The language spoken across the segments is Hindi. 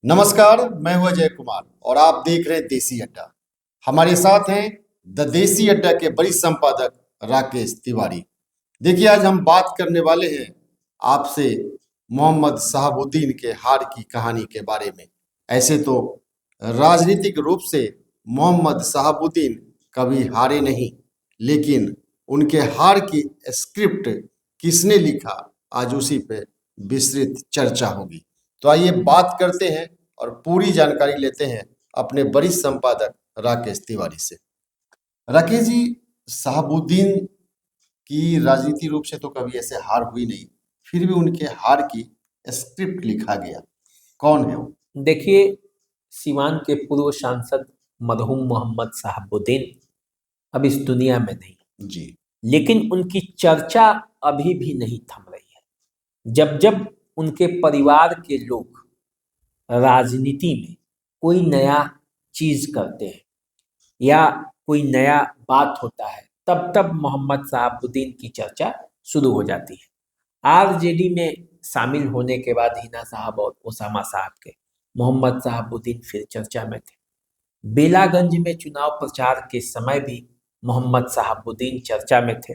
नमस्कार, मैं हूं अजय कुमार और आप देख रहे हैं देसी अड्डा। हमारे साथ हैं द देसी अड्डा के वरिष्ठ संपादक राकेश तिवारी। देखिए, आज हम बात करने वाले हैं आपसे मोहम्मद शहाबुद्दीन के हार की कहानी के बारे में। ऐसे तो राजनीतिक रूप से मोहम्मद शहाबुद्दीन कभी हारे नहीं, लेकिन उनके हार की स्क्रिप्ट किसने लिखा, आज उसी पे विस्तृत चर्चा होगी। तो आइए बात करते हैं और पूरी जानकारी लेते हैं अपने वरिष्ठ संपादक राकेश तिवारी से। राकेश जी, शहाबुद्दीन की राजनीति रूप से तो कभी ऐसे हार हुई नहीं, फिर भी उनके हार की स्क्रिप्ट लिखा गया। कौन है वो? देखिए, सीवान के पूर्व सांसद मरहूम मोहम्मद शहाबुद्दीन अब इस दुनिया में नहीं, जी। लेकिन उनकी चर्चा अभी भी नहीं थम रही है। जब जब उनके परिवार के लोग राजनीति में कोई नया चीज करते हैं या कोई नया बात होता है, तब तब मोहम्मद शहाबुद्दीन की चर्चा शुरू हो जाती है। आरजेडी में शामिल होने के बाद हिना साहब और ओसामा साहब के मोहम्मद शहाबुद्दीन फिर चर्चा में थे। बेलागंज में चुनाव प्रचार के समय भी मोहम्मद शहाबुद्दीन चर्चा में थे।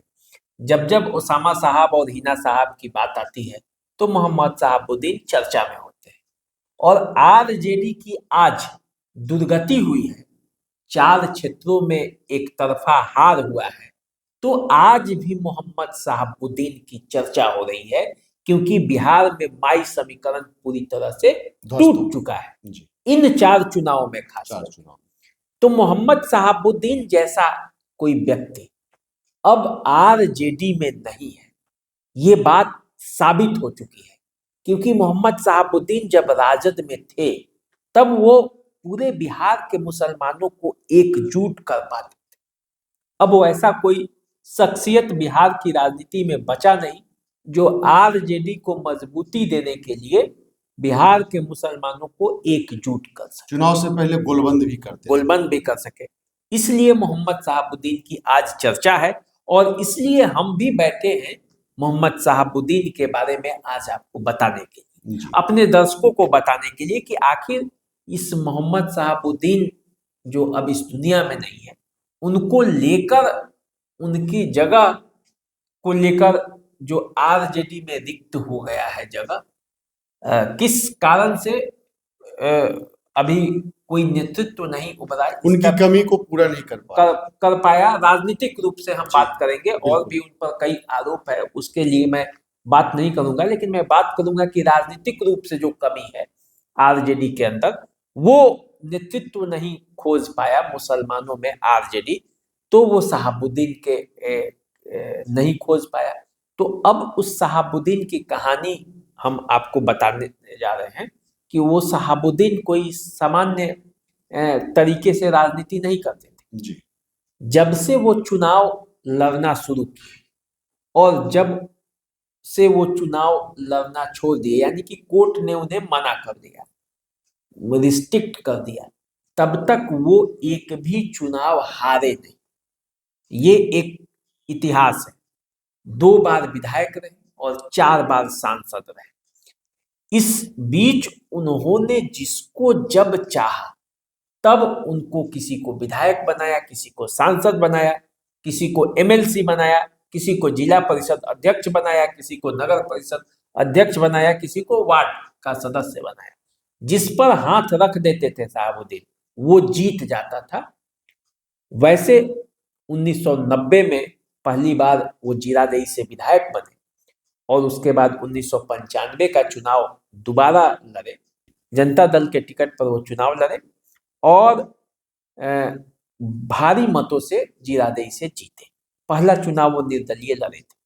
जब जब ओसामा साहब और हिना साहब की बात आती है तो मोहम्मद शहाबुद्दीन चर्चा में होते हैं। और आरजेडी की आज दुर्गति हुई है, 4 क्षेत्रों में एक तरफा हार हुआ है, तो आज भी मोहम्मद शहाबुद्दीन की चर्चा हो रही है, क्योंकि बिहार में माई समीकरण पूरी तरह से टूट चुका है जी। इन 4 चुनावों में खास चुनाव। तो मोहम्मद शहाबुद्दीन जैसा कोई व्यक्ति अब आरजेडी में नहीं है, ये बात साबित हो चुकी है। क्योंकि मोहम्मद शहाबुद्दीन जब राजद में थे तब वो पूरे बिहार के मुसलमानों को एकजुट कर पाते थे। अब वो ऐसा कोई शख्सियत बिहार की राजनीति में बचा नहीं जो आरजेडी को मजबूती देने के लिए बिहार के मुसलमानों को एकजुट कर सके, चुनाव से पहले गोलबंद भी कर सके। इसलिए मोहम्मद शहाबुद्दीन की आज चर्चा है और इसलिए हम भी बैठे हैं मोहम्मद शहाबुद्दीन के बारे में आज आपको बताने के लिए, अपने दर्शकों को बताने के लिए कि आखिर इस मोहम्मद शहाबुद्दीन जो अब इस दुनिया में नहीं है, उनको लेकर, उनकी जगह को लेकर जो आरजेडी में रिक्त हो गया है जगह, किस कारण से अभी कोई नेतृत्व नहीं उभरा, उनकी कमी को पूरा नहीं कर पाया। राजनीतिक रूप से हम बात करेंगे और भी उन पर कई आरोप है, उसके लिए मैं बात नहीं करूंगा, लेकिन मैं बात करूंगा कि राजनीतिक रूप से जो कमी है आरजेडी के अंदर, वो नेतृत्व नहीं खोज पाया मुसलमानों में आरजेडी, तो वो शहाबुद्दीन के नहीं खोज पाया। तो अब उस शहाबुद्दीन की कहानी हम आपको बताने जा रहे हैं कि वो शहाबुद्दीन कोई सामान्य तरीके से राजनीति नहीं करते थे। जी। जब से वो चुनाव लड़ना शुरू किए और जब से वो चुनाव लड़ना छोड़ दिए, यानी कि कोर्ट ने उन्हें मना कर दिया, रिस्ट्रिक्ट कर दिया, तब तक वो एक भी चुनाव हारे नहीं। ये एक इतिहास है। 2 बार विधायक रहे और 4 बार सांसद रहे। इस बीच उन्होंने जिसको जब चाहा तब उनको किसी को विधायक बनाया, किसी को सांसद बनाया, किसी को एमएलसी बनाया, किसी को जिला परिषद अध्यक्ष बनाया, किसी को नगर परिषद अध्यक्ष बनाया, किसी को वार्ड का सदस्य बनाया। जिस पर हाथ रख देते थे शहाबुद्दीन, वो जीत जाता था। वैसे 1990 में पहली बार वो जीरादेई से विधायक बने और उसके बाद 1995 का चुनाव दोबारा लड़े, जनता दल के टिकट पर वो चुनाव लड़े और भारी मतों से जीरादेई से जीते। पहला चुनाव वो निर्दलीय लड़े थे।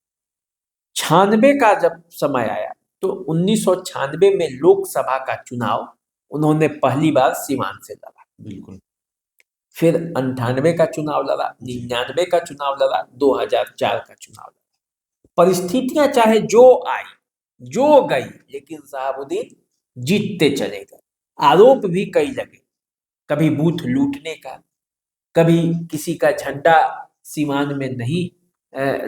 96 का जब समय आया तो 1996 में लोकसभा का चुनाव उन्होंने पहली बार सीवान से लड़ा। बिल्कुल। फिर 98 का चुनाव लड़ा, 99 का चुनाव लड़ा, 2004 का चुनाव लड़ा। परिस्थितियां चाहे जो आई जो गई, लेकिन शहाबुद्दीन जीतते चले गए। आरोप भी कई लगे, कभी बूथ लूटने का, कभी किसी का झंडा सीमान में नहीं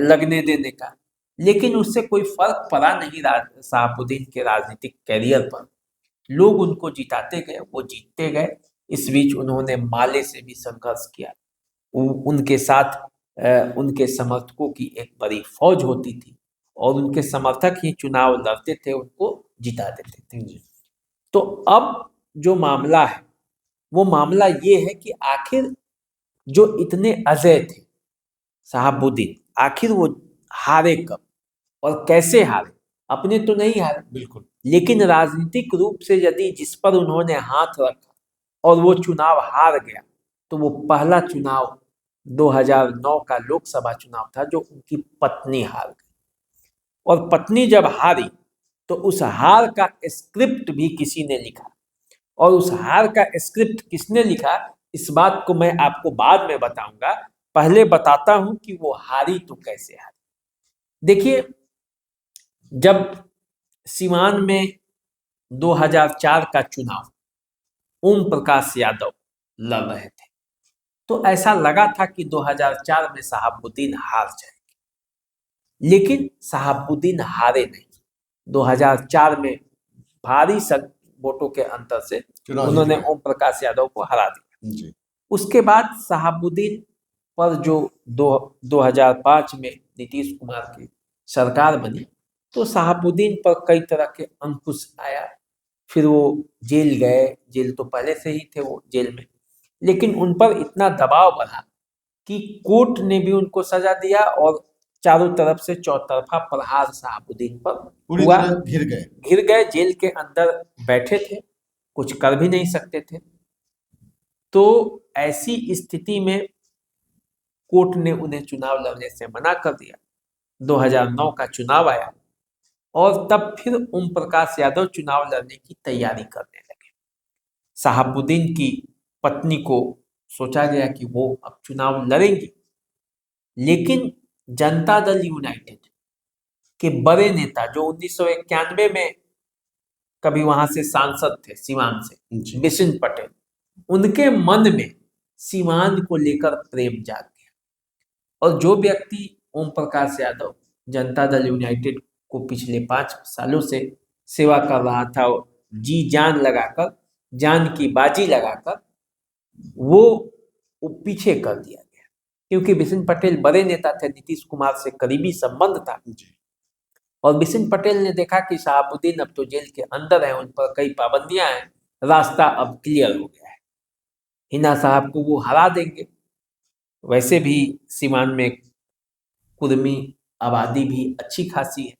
लगने देने का, लेकिन उससे कोई फर्क पड़ा नहीं शहाबुद्दीन के राजनीतिक कैरियर पर, लोग उनको जिताते गए, वो जीतते गए। इस बीच उन्होंने माले से भी संघर्ष किया। उनके साथ उनके समर्थकों की एक बड़ी फौज होती थी और उनके समर्थक ही चुनाव लड़ते थे, उनको जिता देते थे। तो अब जो मामला है वो मामला ये है कि आखिर जो इतने अजय थे शहाबुद्दीन, आखिर वो हारे कब और कैसे हारे? अपने तो नहीं हारे, बिल्कुल, लेकिन राजनीतिक रूप से यदि जिस पर उन्होंने हाथ रखा और वो चुनाव हार गया, तो वो पहला चुनाव 2009 का लोकसभा चुनाव था जो उनकी पत्नी हार गई। और पत्नी जब हारी तो उस हार का स्क्रिप्ट भी किसी ने लिखा, और उस हार का स्क्रिप्ट किसने लिखा इस बात को मैं आपको बाद में बताऊंगा। पहले बताता हूं कि वो हारी तो कैसे हारी। देखिए, जब सीवान में 2004 का चुनाव ओम प्रकाश यादव लड़ रहे थे, तो ऐसा लगा था कि 2004 में शहाबुद्दीन हार जाएंगे, लेकिन शहाबुद्दीन हारे नहीं। 2004 में भारी वोटों के अंतर से उन्होंने ओम प्रकाश यादव को हरा दिया। जी, उसके बाद शहाबुद्दीन पर जो 2005 में नीतीश कुमार की सरकार बनी, तो शहाबुद्दीन पर कई तरह के अंकुश आया। फिर वो जेल गए, जेल तो पहले से ही थे वो जेल में, लेकिन उन पर इतना दबाव बढ़ा कि कोर्ट ने भी उनको सजा दिया और चारों तरफ से चौतरफा प्रहार शहाबुद्दीन पर पूरी हुआ। तरह घिर गए, जेल के अंदर बैठे थे, कुछ कर भी नहीं सकते थे। तो ऐसी स्थिति में कोर्ट ने उन्हें चुनाव लड़ने से मना कर दिया। 2009 का चुनाव आया और तब फिर ओम प्रकाश यादव चुनाव लड़ने की तैयारी करने लगे। शहाबुद्दीन की पत्नी को सोचा गया कि वो अब चुनाव लड़ेंगी, लेकिन जनता दल यूनाइटेड के बड़े नेता जो 1991 में कभी वहां से सांसद थे सीवान से, बिशन पटेल, उनके मन में सीवान को लेकर प्रेम जाग गया। और जो व्यक्ति ओम प्रकाश यादव जनता दल यूनाइटेड को पिछले 5 सालों से सेवा कर रहा था, जी जान लगाकर, जान की बाजी लगाकर, वो पीछे कर दिया गया, क्योंकि बिशन पटेल बड़े नेता थे, नीतीश कुमार से करीबी संबंध था। और बिशन पटेल ने देखा कि शहाबुद्दीन अब तो जेल के अंदर है, उन पर कई पाबंदियां हैं, रास्ता अब क्लियर हो गया है, हिना साहब को वो हरा देंगे। वैसे भी सीवान में कुर्मी आबादी भी अच्छी खासी है,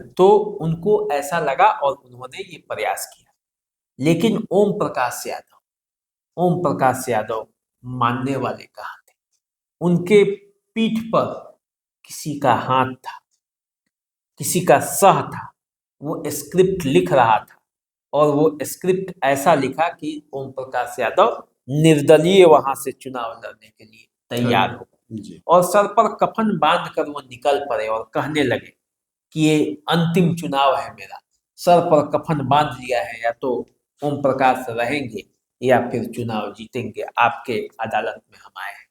तो उनको ऐसा लगा और उन्होंने ये प्रयास किया। लेकिन ओम प्रकाश यादव मानने वाले कहाँ थे? उनके पीठ पर किसी का हाथ था, किसी का सह था। वो स्क्रिप्ट लिख रहा था और वो स्क्रिप्ट ऐसा लिखा कि ओम प्रकाश यादव निर्दलीय वहां से चुनाव लड़ने के लिए तैयार हो गए और सर पर कफन बांध कर वो निकल पड़े और कहने लगे कि ये अंतिम चुनाव है मेरा, सर पर कफन बांध लिया है, या तो ओम प्रकाश रहेंगे या फिर चुनाव जीतेंगे, आपके अदालत में हम आए हैं।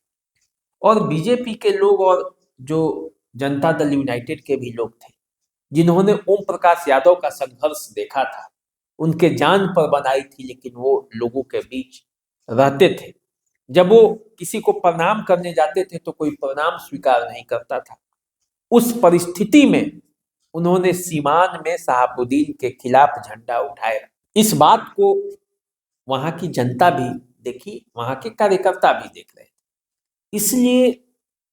और बीजेपी के लोग और जो जनता दल यूनाइटेड के भी लोग थे, जिन्होंने ओम प्रकाश यादव का संघर्ष देखा था, उनके जान पर बनाई थी, लेकिन वो लोगों के बीच रहते थे। जब वो किसी को प्रणाम करने जाते थे तो कोई प्रणाम स्वीकार नहीं करता था। उस परिस्थिति में उन्होंने सीवान में शहाबुद्दीन के खिलाफ झंडा उठाया। इस बात को वहां की जनता भी देखी, वहां के कार्यकर्ता भी देख रहे थे। इसलिए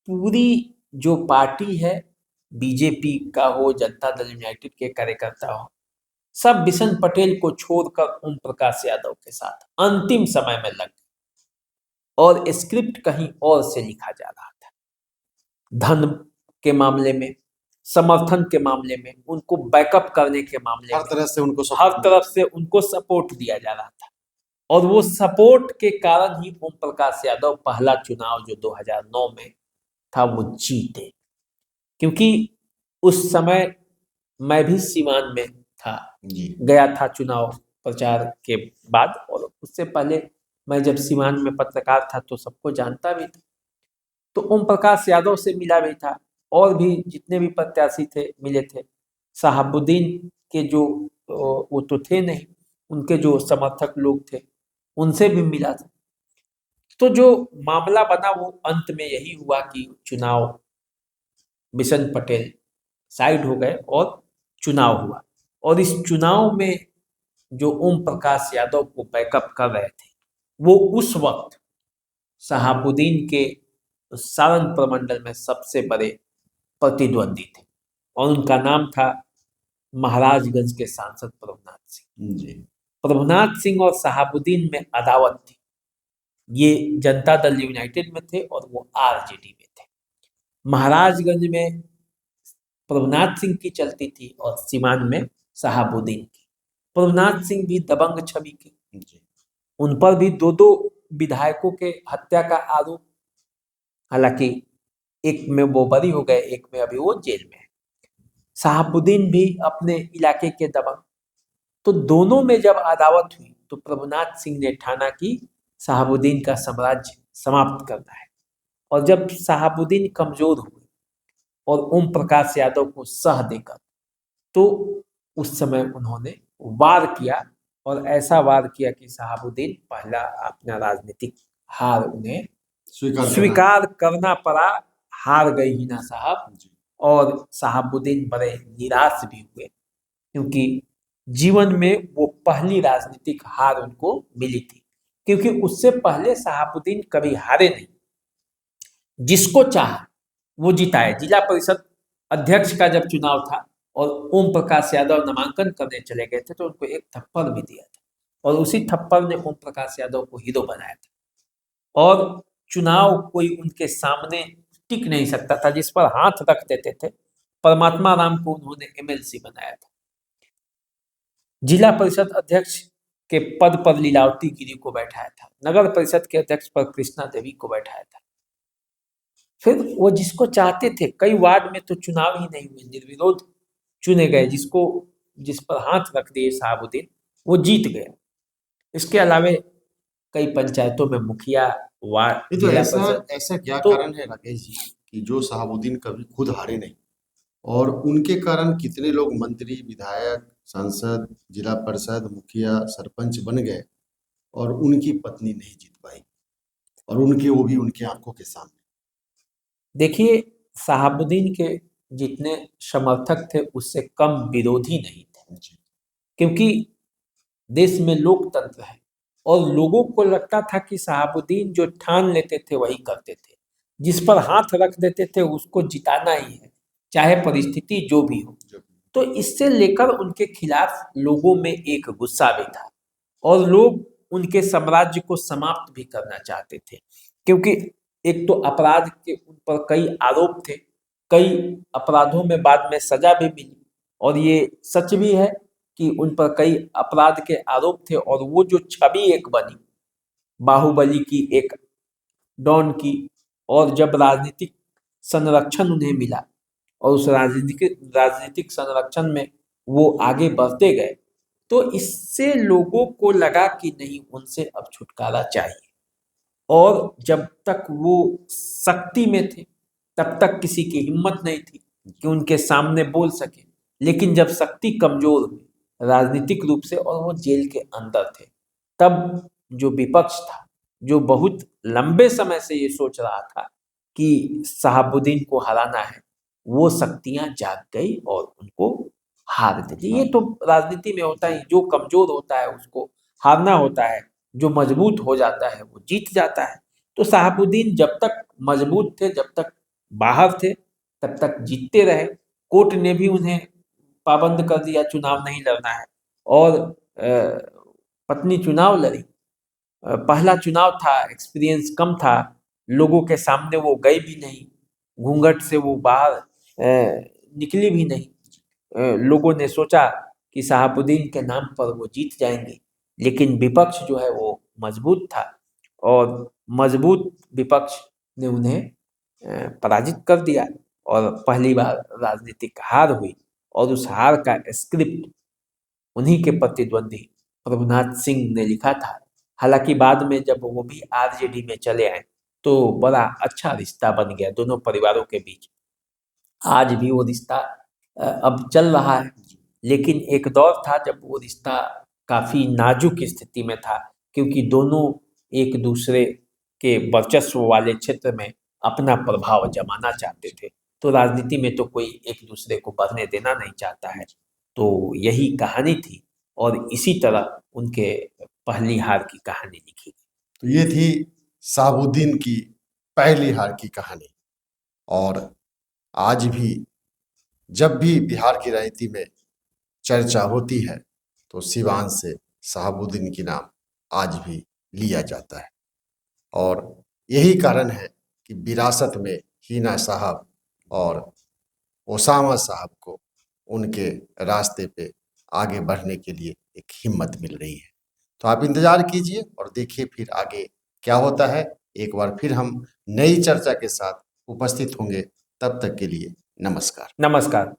पूरी जो पार्टी है, बीजेपी का हो, जनता दल यूनाइटेड के कार्यकर्ता हो, सब बिशन पटेल को छोड़कर ओम प्रकाश यादव के साथ अंतिम समय में लग गए और स्क्रिप्ट कहीं और से लिखा जा रहा था। धन के मामले में, समर्थन के मामले में, उनको बैकअप करने के मामले में, हर तरफ से उनको सपोर्ट दिया जा रहा था। और वो सपोर्ट के कारण ही ओम प्रकाश यादव पहला चुनाव जो 2009 में था वो जीते। क्योंकि उस समय मैं भी सीवान में था, गया था चुनाव प्रचार के बाद, और उससे पहले मैं जब सीवान में पत्रकार था तो सबको जानता भी था। तो ओम प्रकाश यादव से मिला भी था, और भी जितने भी प्रत्याशी थे मिले थे। शहाबुद्दीन के जो वो तो थे नहीं, उनके जो समर्थक लोग थे उनसे भी मिला था। तो जो मामला बना वो अंत में यही हुआ कि चुनाव, बिशन पटेल साइड हो गए और चुनाव हुआ। और इस चुनाव में जो ओम प्रकाश यादव को बैकअप कर रहे थे वो उस वक्त शहाबुद्दीन के सारण प्रमंडल में सबसे बड़े प्रतिद्वंदी थे और उनका नाम था महाराजगंज के सांसद प्रभुनाथ सिंह। जी प्रभुनाथ सिंह और शहाबुद्दीन में अदावत थी। ये जनता दल यूनाइटेड में थे और वो आरजेडी में थे। महाराजगंज में प्रभुनाथ सिंह की चलती थी और सीवान में शहाबुद्दीन की। प्रभुनाथ सिंह भी दबंग छवि के, जी उन पर भी दो दो विधायकों के हत्या का आरोप, हालांकि एक में वो बरी हो गए, एक में अभी वो जेल में है। शहाबुद्दीन भी अपने इलाके के दबंग। तो दोनों में जब अदावत हुई तो प्रभुनाथ सिंह ने ठाना कि शहाबुद्दीन का साम्राज्य समाप्त करना है। और जब शहाबुद्दीन कमजोर हुए और ओम प्रकाश यादव को सह देकर, तो उस समय उन्होंने वार किया और ऐसा वार किया कि शहाबुद्दीन पहला अपना राजनीतिक हार उन्हें स्वीकार करना पड़ा। हार गए हिना साहब और शहाबुद्दीन बड़े निराश भी हुए, क्योंकि जीवन में वो पहली राजनीतिक हार उनको मिली थी। क्योंकि उससे पहले शहाबुद्दीन कभी हारे नहीं, जिसको चाहा वो जिताए। जिला परिषद अध्यक्ष का जब चुनाव था और ओम प्रकाश यादव नामांकन करने चले गए थे तो उनको एक थप्पड़ भी दिया था और उसी थप्पड़ ने ओम प्रकाश यादव को हीरो बनाया था। और चुनाव कोई उनके सामने टिक नहीं सकता था, जिस पर हाथ रख देते थे। परमात्मा राम को उन्होंने एमएलसी बनाया था। जिला परिषद अध्यक्ष के पद पर लीलावती गिरी को बैठाया था। नगर परिषद के अध्यक्ष पर कृष्णा देवी को बैठाया था। फिर वो जिसको चाहते थे, कई वार्ड में तो चुनाव ही नहीं हुए, निर्विरोध चुने गए। जिस पर हाथ रख दिए शहाबुद्दीन, वो जीत गए। इसके अलावे कई पंचायतों में मुखिया, वार्ड, तो जिला ऐसा परिषद, ऐसा क्या तो कारण है राकेश जी कि जो शहाबुद्दीन कभी खुद हारे नहीं और उनके कारण कितने लोग मंत्री, विधायक, सांसद, जिला परिषद, मुखिया, सरपंच बन गए और उनकी पत्नी नहीं जीत पाई, और वो भी उनकी आंखों के सामने। देखिए, शहाबुद्दीन के जितने समर्थक थे उससे कम विरोधी नहीं थे, जी क्योंकि देश में लोकतंत्र है और लोगों को लगता था कि शहाबुद्दीन जो ठान लेते थे वही करते थे। जिस पर हाथ रख देते थे उसको जिताना ही है, चाहे परिस्थिति जो भी हो। तो इससे लेकर उनके खिलाफ लोगों में एक गुस्सा भी था और लोग उनके साम्राज्य को समाप्त भी करना चाहते थे। क्योंकि एक तो अपराध के उन पर कई आरोप थे, कई अपराधों में बाद में सजा भी मिली, और ये सच भी है कि उन पर कई अपराध के आरोप थे। और वो जो छवि एक बनी बाहुबली की, एक डॉन की, और जब राजनीतिक संरक्षण उन्हें मिला और उस राजनीतिक संरक्षण में वो आगे बढ़ते गए, तो इससे लोगों को लगा कि नहीं, उनसे अब छुटकारा चाहिए। और जब तक वो शक्ति में थे तब तक किसी की हिम्मत नहीं थी कि उनके सामने बोल सके। लेकिन जब शक्ति कमजोर हुई राजनीतिक रूप से और वो जेल के अंदर थे, तब जो विपक्ष था, जो बहुत लंबे समय से ये सोच रहा था कि शहाबुद्दीन को हराना है, वो शक्तियां जाग गई और उनको हार दी। ये तो राजनीति में होता है, जो कमजोर होता है उसको हारना होता है, जो मजबूत हो जाता है वो जीत जाता है। तो शहाबुद्दीन जब तक मजबूत थे, जब तक बाहर थे, तब तक जीतते रहे। कोर्ट ने भी उन्हें पाबंद कर दिया, चुनाव नहीं लड़ना है। और पत्नी चुनाव लड़ी, पहला चुनाव था, एक्सपीरियंस कम था, लोगों के सामने वो गई भी नहीं, घूंघट से वो बाहर निकली भी नहीं। लोगों ने सोचा कि शहाबुद्दीन के नाम पर वो जीत जाएंगे, लेकिन विपक्ष जो है वो मजबूत था और मजबूत विपक्ष ने उन्हें पराजित कर दिया और पहली बार राजनीतिक हार हुई। और उस हार का स्क्रिप्ट उन्हीं के प्रतिद्वंदी प्रभुनाथ सिंह ने लिखा था। हालांकि बाद में जब वो भी आरजेडी में चले आए तो बड़ा अच्छा रिश्ता बन गया दोनों परिवारों के बीच। आज भी वो रिश्ता अब चल रहा है, लेकिन एक दौर था जब वो रिश्ता काफी नाजुक स्थिति में था, क्योंकि दोनों एक दूसरे के वर्चस्व वाले क्षेत्र में अपना प्रभाव जमाना चाहते थे। तो राजनीति में तो कोई एक दूसरे को बढ़ने देना नहीं चाहता है। तो यही कहानी थी और इसी तरह उनके पहली हार की कहानी लिखी गई। तो ये थी शहाबुद्दीन की पहली हार की कहानी। और आज भी जब भी बिहार की राजनीति में चर्चा होती है तो सिवान से शहाबुद्दीन की नाम आज भी लिया जाता है। और यही कारण है कि विरासत में हिना साहब और ओसामा साहब को उनके रास्ते पे आगे बढ़ने के लिए एक हिम्मत मिल रही है। तो आप इंतजार कीजिए और देखिए फिर आगे क्या होता है। एक बार फिर हम नई चर्चा के साथ उपस्थित होंगे। तब तक के लिए नमस्कार। नमस्कार।